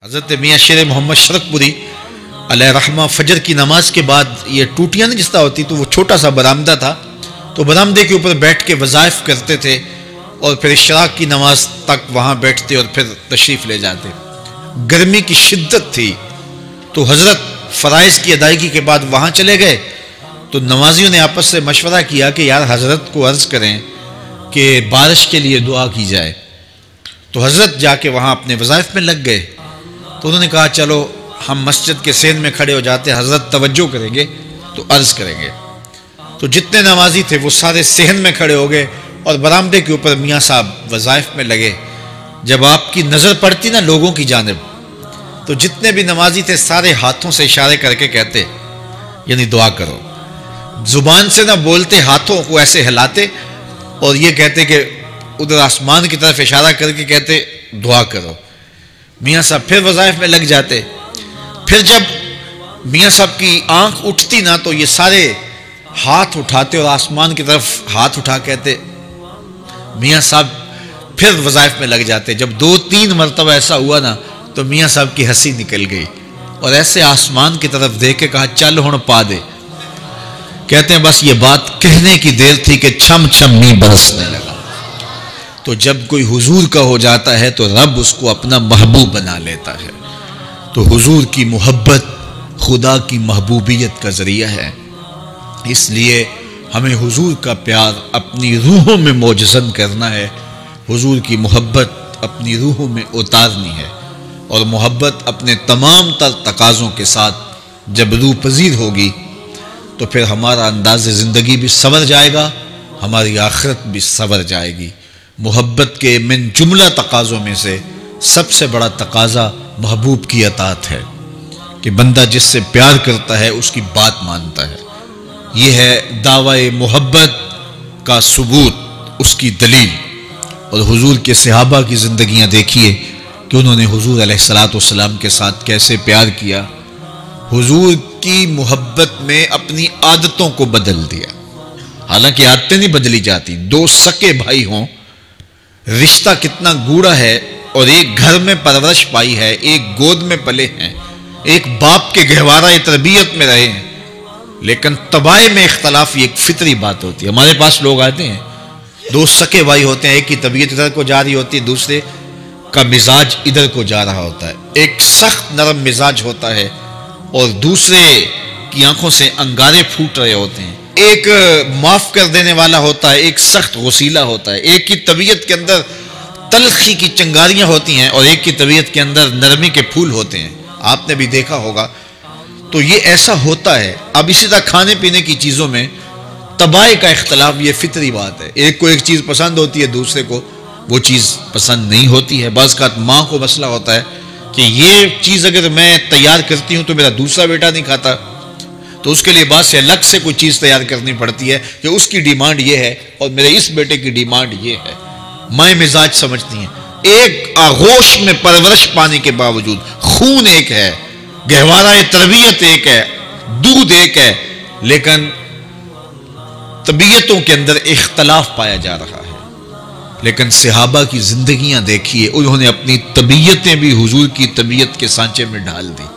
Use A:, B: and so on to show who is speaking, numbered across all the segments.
A: حضرت میاں شیر محمد شرک پوری علیہ رحمہ فجر کی نماز کے بعد یہ ٹوٹیاں نہیں جس طرح ہوتی تو وہ چھوٹا سا برآمدہ تھا، تو برآمدے کے اوپر بیٹھ کے وظائف کرتے تھے اور پھر اشراق کی نماز تک وہاں بیٹھتے اور پھر تشریف لے جاتے۔ گرمی کی شدت تھی تو حضرت فرائض کی ادائیگی کے بعد وہاں چلے گئے، تو نمازیوں نے آپس سے مشورہ کیا کہ یار حضرت کو عرض کریں کہ بارش کے لیے دعا کی جائے۔ تو حضرت جا کے وہاں اپنے وظائف میں لگ گئے، تو انہوں نے کہا چلو ہم مسجد کے سین میں کھڑے ہو جاتے، حضرت توجہ کریں گے تو عرض کریں گے۔ تو جتنے نمازی تھے وہ سارے صحن میں کھڑے ہو گئے اور برآمدے کے اوپر میاں صاحب وظائف میں لگے۔ جب آپ کی نظر پڑتی نا لوگوں کی جانب، تو جتنے بھی نمازی تھے سارے ہاتھوں سے اشارے کر کے کہتے یعنی دعا کرو، زبان سے نہ بولتے، ہاتھوں کو ایسے ہلاتے اور یہ کہتے کہ ادھر آسمان کی طرف اشارہ کر کے کہتے دعا کرو۔ میاں صاحب پھر وظائف میں لگ جاتے۔ پھر جب میاں صاحب کی آنکھ اٹھتی نا تو یہ سارے ہاتھ اٹھاتے اور آسمان کی طرف ہاتھ اٹھا کہتے، میاں صاحب پھر وظائف میں لگ جاتے۔ جب 2-3 مرتبہ ایسا ہوا نا تو میاں صاحب کی ہنسی نکل گئی اور ایسے آسمان کی طرف دیکھ کے کہا چل ہن پا دے۔ کہتے ہیں بس یہ بات کہنے کی دیر تھی کہ چھم چھم می برسنے لگا۔ تو جب کوئی حضور کا ہو جاتا ہے تو رب اس کو اپنا محبوب بنا لیتا ہے۔ تو حضور کی محبت خدا کی محبوبیت کا ذریعہ ہے، اس لیے ہمیں حضور کا پیار اپنی روحوں میں موجزن کرنا ہے، حضور کی محبت اپنی روحوں میں اتارنی ہے، اور محبت اپنے تمام تر تقاضوں کے ساتھ جب روح پذیر ہوگی تو پھر ہمارا انداز زندگی بھی سنور جائے گا، ہماری آخرت بھی سنور جائے گی۔ محبت کے من جملہ تقاضوں میں سے سب سے بڑا تقاضا محبوب کی اطاعت ہے کہ بندہ جس سے پیار کرتا ہے اس کی بات مانتا ہے۔ یہ ہے دعوی محبت کا ثبوت، اس کی دلیل۔ اور حضور کے صحابہ کی زندگیاں دیکھیے کہ انہوں نے حضور علیہ السلام کے ساتھ کیسے پیار کیا، حضور کی محبت میں اپنی عادتوں کو بدل دیا۔ حالانکہ عادتیں نہیں بدلی جاتی، 2 سکے بھائی ہوں، رشتہ کتنا گوڑا ہے، اور ایک گھر میں پرورش پائی ہے، ایک گود میں پلے ہیں، ایک باپ کے گہوارہ تربیت میں رہے ہیں، لیکن طباع میں اختلاف یہ ایک فطری بات ہوتی ہے۔ ہمارے پاس لوگ آتے ہیں، 2 سکے بھائی ہوتے ہیں، ایک کی طبیعت ادھر کو جا رہی ہوتی ہے، دوسرے کا مزاج ادھر کو جا رہا ہوتا ہے، ایک سخت نرم مزاج ہوتا ہے اور دوسرے کی آنکھوں سے انگارے پھوٹ رہے ہوتے ہیں، ایک معاف کر دینے والا ہوتا ہے، ایک سخت غصیلا ہوتا ہے، ایک کی طبیعت کے اندر تلخی کی چنگاریاں ہوتی ہیں اور ایک کی طبیعت کے اندر نرمی کے پھول ہوتے ہیں، آپ نے بھی دیکھا ہوگا۔ تو یہ ایسا ہوتا ہے۔ اب اسی طرح کھانے پینے کی چیزوں میں طباع کا اختلاف یہ فطری بات ہے، ایک کو ایک چیز پسند ہوتی ہے، دوسرے کو وہ چیز پسند نہیں ہوتی ہے۔ بعض اوقات ماں کو مسئلہ ہوتا ہے کہ یہ چیز اگر میں تیار کرتی ہوں تو میرا دوسرا بیٹا نہیں کھاتا، تو اس کے لیے بعد سے الگ سے کوئی چیز تیار کرنی پڑتی ہے کہ اس کی ڈیمانڈ یہ ہے اور میرے اس بیٹے کی ڈیمانڈ یہ ہے۔ مائیں مزاج سمجھتی ہیں، ایک آغوش میں پرورش پانے کے باوجود خون ایک ہے، گہوارہ تربیت ایک ہے، دودھ ایک ہے، لیکن طبیعتوں کے اندر اختلاف پایا جا رہا ہے۔ لیکن صحابہ کی زندگیاں دیکھیے، انہوں نے اپنی طبیعتیں بھی حضور کی طبیعت کے سانچے میں ڈال دی۔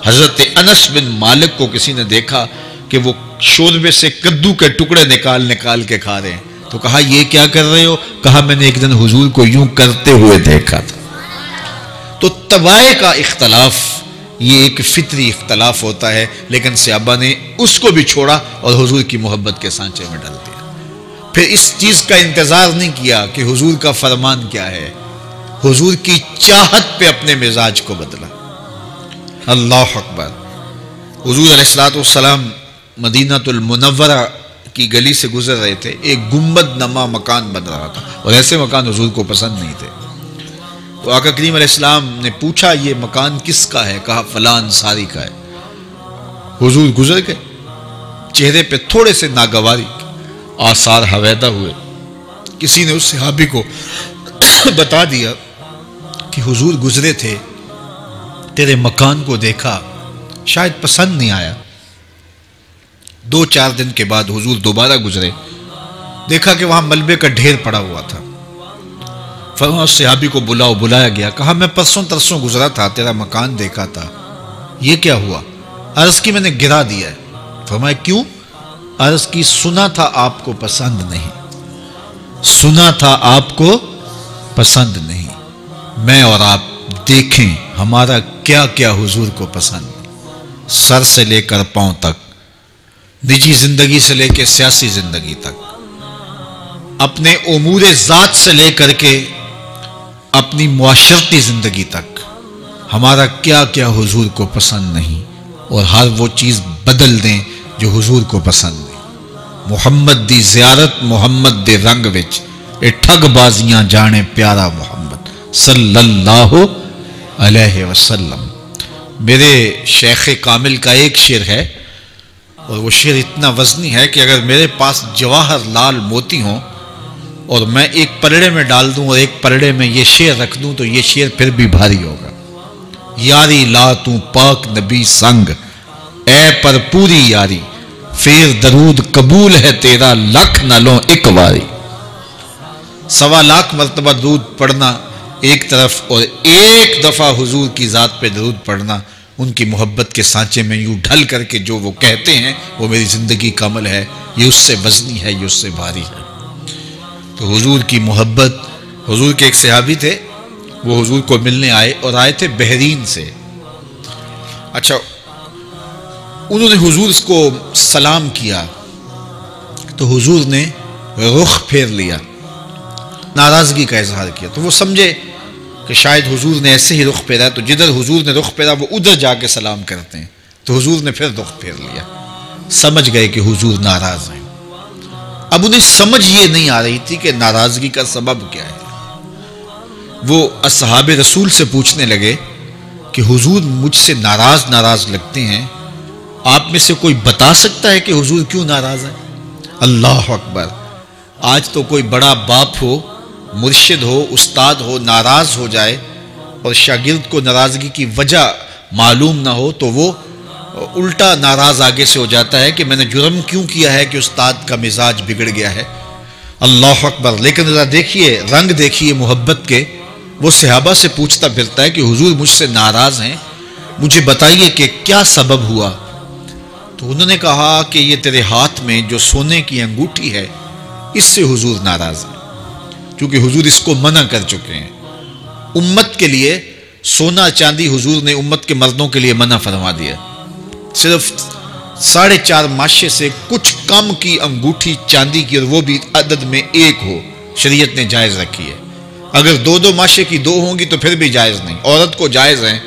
A: حضرت انس بن مالک کو کسی نے دیکھا کہ وہ شوربے سے کدو کے ٹکڑے نکال کے کھا رہے ہیں، تو کہا یہ کیا کر رہے ہو؟ کہا میں نے ایک دن حضور کو یوں کرتے ہوئے دیکھا تھا۔ تو طباع کا اختلاف یہ ایک فطری اختلاف ہوتا ہے، لیکن صحابہ نے اس کو بھی چھوڑا اور حضور کی محبت کے سانچے میں ڈال دیا۔ پھر اس چیز کا انتظار نہیں کیا کہ حضور کا فرمان کیا ہے، حضور کی چاہت پہ اپنے مزاج کو بدلا۔ اللہ اکبر۔ حضور علیہ السلام مدینہ المنورہ کی گلی سے گزر رہے تھے، ایک گنبد نما مکان بن رہا تھا اور ایسے مکان حضور کو پسند نہیں تھے۔ تو آقا کریم علیہ السلام نے پوچھا یہ مکان کس کا ہے؟ کہا فلاں انصاری کا ہے۔ حضور گزر گئے، چہرے پہ تھوڑے سے ناگواری آثار حویدہ ہوئے۔ کسی نے اس صحابی کو بتا دیا کہ حضور گزرے تھے، تیرے مکان کو دیکھا، شاید پسند نہیں آیا۔ 2-4 دن کے بعد حضور دوبارہ گزرے، دیکھا کہ وہاں ملبے کا ڈھیر پڑا ہوا تھا۔ فرمایا اس صحابی کو بلاؤ. بلایا گیا. کہا میں پرسوں ترسوں گزرا تھا, تیرا مکان دیکھا تھا, یہ کیا ہوا؟ عرض کی میں نے گرا دیا ہے. فرمایا کیوں؟ عرض کی سنا تھا آپ کو پسند نہیں, سنا تھا آپ کو پسند نہیں. میں اور آپ دیکھیں ہمارا کیا کیا حضور کو پسند, سر سے لے کر پاؤں تک, نجی زندگی سے لے کے سیاسی زندگی تک, اپنے امور ذات سے لے کر کے اپنی معاشرتی زندگی تک, ہمارا کیا کیا حضور کو پسند نہیں, اور ہر وہ چیز بدل دیں جو حضور کو پسند نہیں. محمد دی زیارت محمد دے رنگ وچ, اے ٹھگ بازیاں جانے پیارا محمد صلی اللہ علیہ وسلم. میرے شیخ کامل کا ایک شعر ہے, اور وہ شعر اتنا وزنی ہے کہ اگر میرے پاس جواہر لال موتی ہوں اور میں ایک پلڑے میں ڈال دوں اور ایک پلڑے میں یہ شعر رکھ دوں تو یہ شعر پھر بھی بھاری ہوگا. یاری لا تو پاک نبی سنگ, اے پر پوری یاری, پھر درود قبول ہے تیرا لکھ نہ لو ایک واری. 1.25 مرتبہ درود پڑھنا ایک طرف, اور ایک دفعہ حضور کی ذات پہ درود پڑھنا, ان کی محبت کے سانچے میں یوں ڈھل کر کے جو وہ کہتے ہیں وہ میری زندگی کا عمل ہے, یہ اس سے وزنی ہے, یہ اس سے بھاری ہے. تو حضور کی محبت. حضور کے ایک صحابی تھے, وہ حضور کو ملنے آئے, اور آئے تھے بحرین سے. اچھا, انہوں نے حضور کو سلام کیا تو حضور نے رخ پھیر لیا, ناراضگی کا اظہار کیا. تو وہ سمجھے کہ شاید حضور نے ایسے ہی رخ پھیرا, تو جدھر حضور نے رخ پھیرا وہ ادھر جا کے سلام کرتے ہیں. تو حضور نے پھر رخ پھیر لیا. سمجھ گئے کہ حضور ناراض ہیں. اب انہیں سمجھ یہ نہیں آ رہی تھی کہ ناراضگی کا سبب کیا ہے. وہ اصحاب رسول سے پوچھنے لگے کہ حضور مجھ سے ناراض لگتے ہیں, آپ میں سے کوئی بتا سکتا ہے کہ حضور کیوں ناراض ہیں؟ اللہ اکبر. آج تو کوئی بڑا باپ ہو, مرشد ہو, استاد ہو, ناراض ہو جائے اور شاگرد کو ناراضگی کی وجہ معلوم نہ ہو تو وہ الٹا ناراض آگے سے ہو جاتا ہے کہ میں نے جرم کیوں کیا ہے کہ استاد کا مزاج بگڑ گیا ہے. اللہ اکبر. لیکن ذرا دیکھیے, رنگ دیکھیے محبت کے. وہ صحابہ سے پوچھتا پھرتا ہے کہ حضور مجھ سے ناراض ہیں, مجھے بتائیے کہ کیا سبب ہوا. تو انہوں نے کہا کہ یہ تیرے ہاتھ میں جو سونے کی انگوٹھی ہے اس سے حضور ناراض ہیں, کیونکہ حضور اس کو منع کر چکے ہیں. امت کے لیے سونا چاندی حضور نے امت کے مردوں کے لیے منع فرما دیا. صرف 4.5 ماشے سے کچھ کم کی انگوٹھی چاندی کی, اور وہ بھی عدد میں 1 ہو, شریعت نے جائز رکھی ہے. اگر 2 ماشے کی 2 ہوں گی تو پھر بھی جائز نہیں. عورت کو جائز ہیں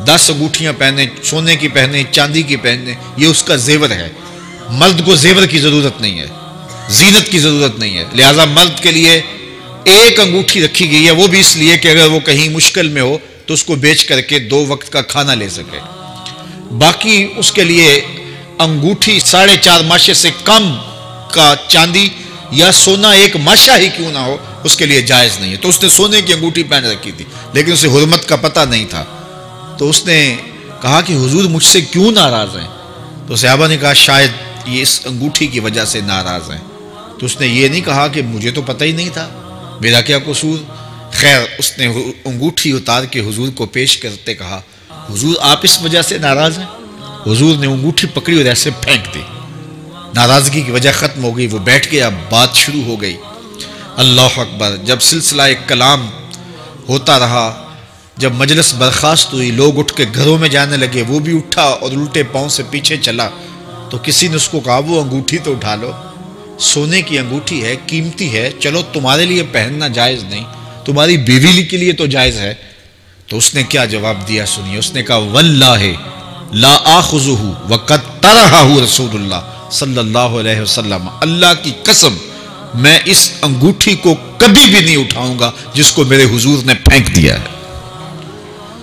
A: 10 انگوٹھیاں پہنے, سونے کی پہنے, چاندی کی پہنے, یہ اس کا زیور ہے. مرد کو زیور کی ضرورت نہیں ہے, زینت کی ضرورت نہیں ہے. لہذا مرد کے لیے 1 انگوٹھی رکھی گئی ہے, وہ بھی اس لیے کہ اگر وہ کہیں مشکل میں ہو تو اس کو بیچ کر کے 2 وقت کا کھانا لے سکے. باقی اس کے لیے انگوٹھی 4.5 ماشے سے کم کا چاندی یا سونا 1 ماشا ہی کیوں نہ ہو اس کے لیے جائز نہیں ہے. تو اس نے سونے کی انگوٹھی پہن رکھی تھی, لیکن اسے حرمت کا پتہ نہیں تھا. تو اس نے کہا کہ حضور مجھ سے کیوں ناراض ہیں؟ تو صحابہ نے کہا شاید یہ اس انگوٹھی کی وجہ سے ناراض ہیں. تو اس نے یہ نہیں کہا کہ مجھے تو پتہ ہی نہیں تھا, میرا کیا قصور. خیر, اس نے انگوٹھی اتار کے حضور کو پیش کرتے کہا حضور آپ اس وجہ سے ناراض ہیں؟ حضور نے انگوٹھی پکڑی اور ایسے پھینک دی. ناراضگی کی وجہ ختم ہو گئی. وہ بیٹھ گیا, بات شروع ہو گئی. اللہ اکبر. جب سلسلہ کلام ہوتا رہا, جب مجلس برخاست ہوئی, لوگ اٹھ کے گھروں میں جانے لگے, وہ بھی اٹھا اور الٹے پاؤں سے پیچھے چلا. تو کسی نے اس کو کہا وہ انگوٹھی تو اٹھا لو, سونے کی انگوٹھی ہے, قیمتی ہے, چلو تمہارے لیے پہننا جائز نہیں, تمہاری بیوی کے لیے تو جائز ہے. تو اس نے کیا جواب دیا سنیے. اس نے کہا واللہ لا آخذہ وقد طرحہ رسول اللہ صلی اللہ علیہ وسلم, اللہ کی قسم میں اس انگوٹھی کو کبھی بھی نہیں اٹھاؤں گا جس کو میرے حضور نے پھینک دیا ہے.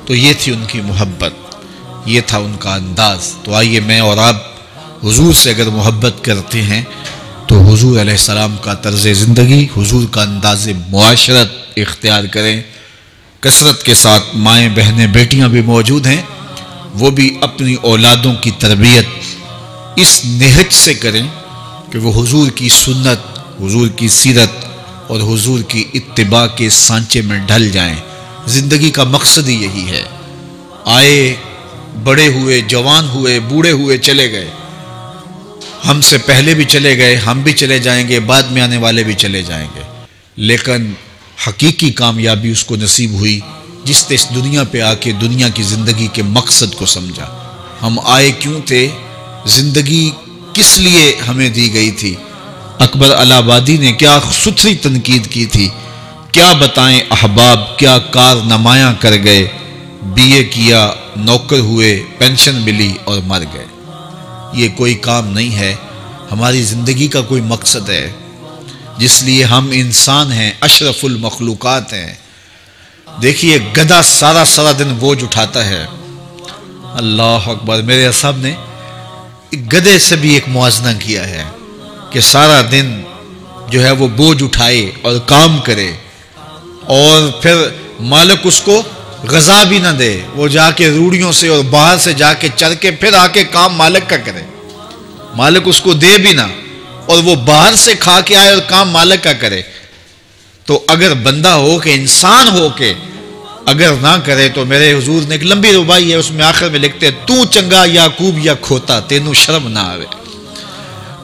A: تو یہ تھی ان کی محبت, یہ تھا ان کا انداز. تو آئیے میں اور آپ حضور سے اگر محبت کرتے ہیں تو حضور علیہ السلام کا طرز زندگی, حضور کا انداز معاشرت اختیار کریں. کثرت کے ساتھ مائیں بہنیں بیٹیاں بھی موجود ہیں, وہ بھی اپنی اولادوں کی تربیت اس نہج سے کریں کہ وہ حضور کی سنت, حضور کی سیرت, اور حضور کی اتباع کے سانچے میں ڈھل جائیں۔ زندگی کا مقصد ہی یہی ہے۔ آئے، بڑے ہوئے، جوان ہوئے، بوڑھے ہوئے، چلے گئے، ہم سے پہلے بھی چلے گئے، ہم بھی چلے جائیں گے، بعد میں آنے والے بھی چلے جائیں گے، لیکن حقیقی کامیابی اس کو نصیب ہوئی جس نے اس دنیا پہ آ کے دنیا کی زندگی کے مقصد کو سمجھا۔ ہم آئے کیوں تھے؟ زندگی کس لیے ہمیں دی گئی تھی؟ اکبر الہ آبادی نے کیا ستھری تنقید کی تھی، کیا بتائیں احباب، کیا کارنمایاں کر گئے، بی اے کیا، نوکر ہوئے، پینشن ملی اور مر گئے۔ یہ کوئی کام نہیں ہے، ہماری زندگی کا کوئی مقصد ہے، جس لیے ہم انسان ہیں، اشرف المخلوقات ہیں۔ دیکھیے گدھا سارا دن بوجھ اٹھاتا ہے، اللہ اکبر۔ میرے اصحاب نے گدھے سے بھی ایک موازنہ کیا ہے کہ سارا دن جو ہے وہ بوجھ اٹھائے اور کام کرے، اور پھر مالک اس کو غذا بھی نہ دے، وہ جا کے روڑیوں سے اور باہر سے جا کے چر کے پھر آ کے کام مالک کا کرے، مالک اس کو دے بھی نہ، اور وہ باہر سے کھا کے آئے اور کام مالک کا کرے۔ تو اگر بندہ ہو کے، انسان ہو کے اگر نہ کرے تو میرے حضور نے ایک لمبی ربائی ہے، اس میں آخر میں لکھتے ہیں، تو چنگا یعقوب یا کھوتا، تینوں شرم نہ آوے،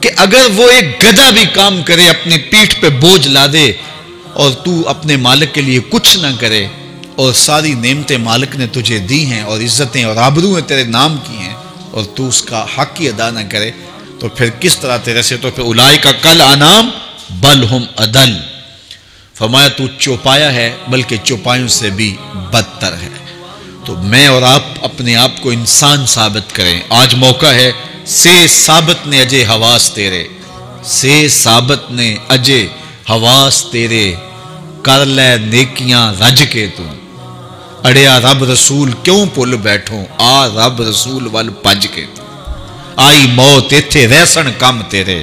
A: کہ اگر وہ ایک گدھا بھی کام کرے، اپنی پیٹھ پہ بوجھ لا دے، اور تو اپنے مالک کے لیے کچھ نہ کرے، اور ساری نعمتیں مالک نے تجھے دی ہیں اور عزتیں اور آبرویں تیرے نام کی ہیں، اور تو اس کا حق ہی ادا نہ کرے، تو پھر کس طرح تیرے سے؟ تو پھر اولئک کل انعام بل ہم اضل، فرمایا تو چوپایا ہے بلکہ چوپایوں سے بھی بدتر ہے۔ تو میں اور آپ اپنے آپ کو انسان ثابت کریں، آج موقع ہے۔ سے ثابت نے اجے حواس تیرے، سے ثابت نے اجے حواس تیرے، کر لے نیکیاں رج کے تو، اڑیا رب رسول کیوں پل بیٹھوں، آ رب رسول ول پج کے تو، آئی موت ایتھے رہسن کم تیرے،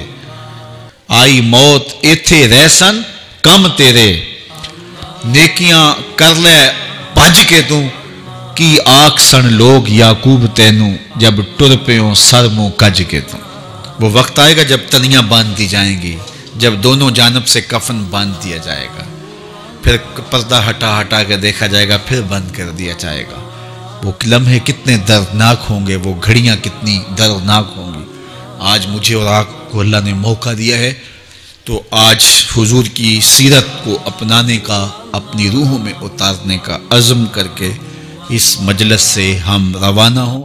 A: آئی موت ایتھے رہسن کم تیرے، نیکیاں کر لے بھج کے تو، کی آنکھ سن لوگ یعقوب تینوں، جب ٹر پیوں سر منہ کج کے تو۔ وہ وقت آئے گا جب تنیاں باندھ دی جائیں گی، جب دونوں جانب سے کفن باندھ دیا جائے گا، پھر پردہ ہٹا کے دیکھا جائے گا، پھر بند کر دیا جائے گا۔ وہ لمحے کتنے دردناک ہوں گے، وہ گھڑیاں کتنی دردناک ہوں گی۔ آج مجھے اور آپ کو اللہ نے موقع دیا ہے، تو آج حضور کی سیرت کو اپنانے کا، اپنی روحوں میں اتارنے کا عزم کر کے اس مجلس سے ہم روانہ ہوں۔